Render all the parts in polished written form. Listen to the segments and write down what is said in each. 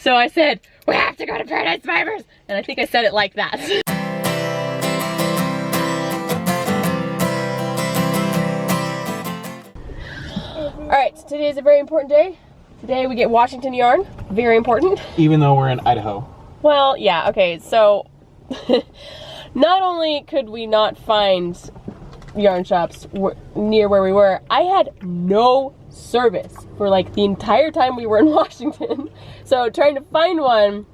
So I said, we have to go to Paradise Fibers. And I think I said it like that. All right, today is a very important day. Today we get Washington yarn, very important. Even though we're in Idaho. Well, yeah, okay, so not only could we not find yarn shops near where we were, I had no service for like the entire time we were in Washington. So trying to find one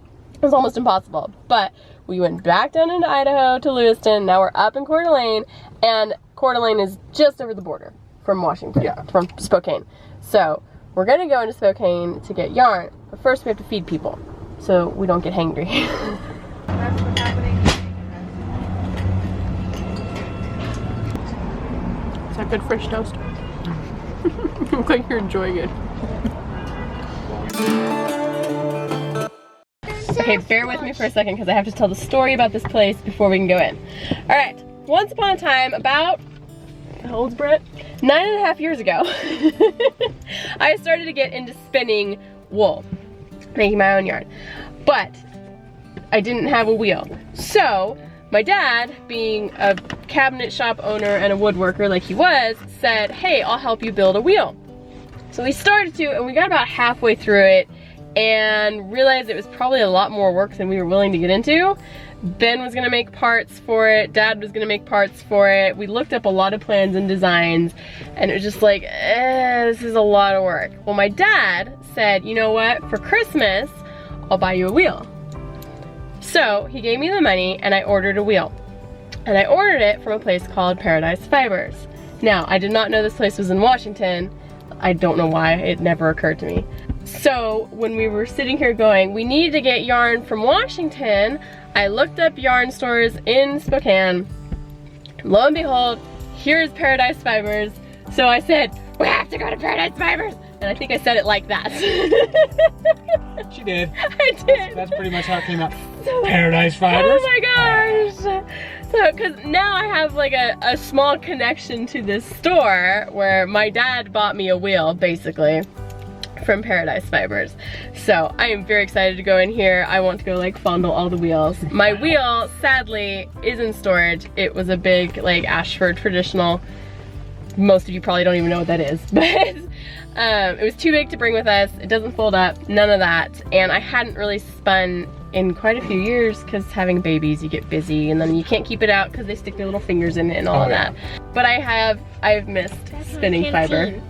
was almost impossible. But we went back down into Idaho to Lewiston. Now we're up in Coeur d'Alene, and Coeur d'Alene is just over the border from Washington, from Spokane. So we're gonna go into Spokane to get yarn, but first we have to feed people so we don't get hangry. That's what's happening. Is that good French toast? You look like you're enjoying it. Okay, bear with me for a second because I have to tell the story about this place before we can go in. All right, once upon a time, about, how old's Brett? 9.5 years ago, I started to get into spinning wool, making my own yarn, but I didn't have a wheel. So my dad, being a cabinet shop owner and a woodworker like he was, said, hey, I'll help you build a wheel. So we started to, and we got about halfway through it and realized it was probably a lot more work than we were willing to get into. Ben was gonna make parts for it, Dad was gonna make parts for it. We looked up a lot of plans and designs, and it was just like, this is a lot of work. Well, my dad said, you know what, for Christmas, I'll buy you a wheel. So he gave me the money and I ordered a wheel. And I ordered it from a place called Paradise Fibers. Now, I did not know this place was in Washington. I don't know why, it never occurred to me. So when we were sitting here going, we need to get yarn from Washington, I looked up yarn stores in Spokane. Lo and behold, here's Paradise Fibers. So I said, we have to go to Paradise Fibers. And I think I said it like that. She did. I did. That's pretty much how it came out. So, Paradise Fibers. oh my gosh. So, cause now I have like a small connection to this store where my dad bought me a wheel, basically, from Paradise Fibers. So I am very excited to go in here. I want to go like fondle all the wheels. My wheel, sadly, is in storage. It was a big like Ashford traditional. Most of you probably don't even know what that is, but it was too big to bring with us. It doesn't fold up, none of that. And I hadn't really spun in quite a few years because having babies, you get busy and then you can't keep it out because they stick their little fingers in it and all of that. But I've missed spinning fiber.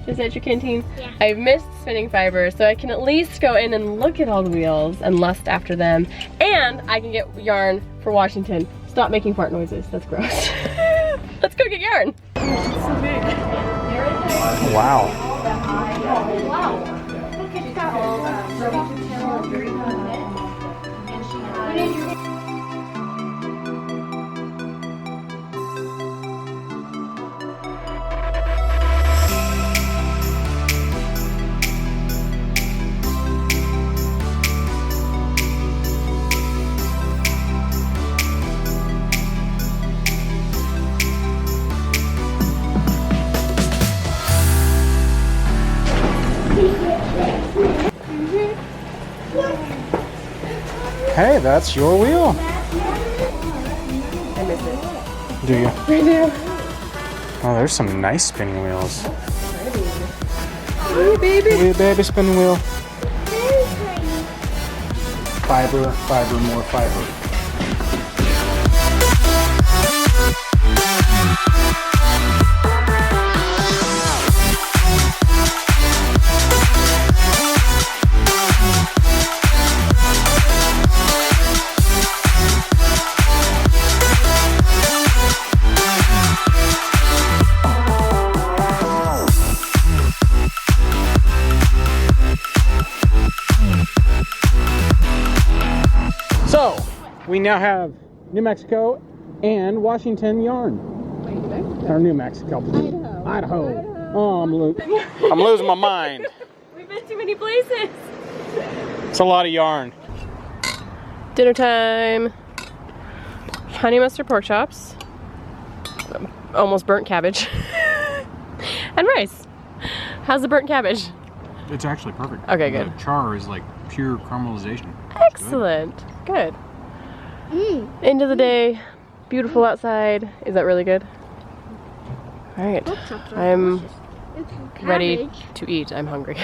Is that your canteen? Yeah. I've missed spinning fiber, so I can at least go in and look at all the wheels and lust after them. And I can get yarn for Washington. Stop making fart noises, that's gross. Let's go get yarn. It's so big. Wow. Hey, that's your wheel. I miss it. Do you? I do. Oh, there's some nice spinning wheels. Hey, baby. Hey, baby spinning wheel. Fiber, fiber, more fiber. So, we now have New Mexico and Washington yarn. Or New Mexico. Idaho. Oh, I'm losing my mind. We've been too many places. It's a lot of yarn. Dinner time. Honey mustard pork chops. Almost burnt cabbage. And rice. How's the burnt cabbage? It's actually perfect. Okay, good. The char is like pure caramelization. Excellent. Good. End of the day. Beautiful outside. Is that really good? All right. I'm ready to eat. I'm hungry.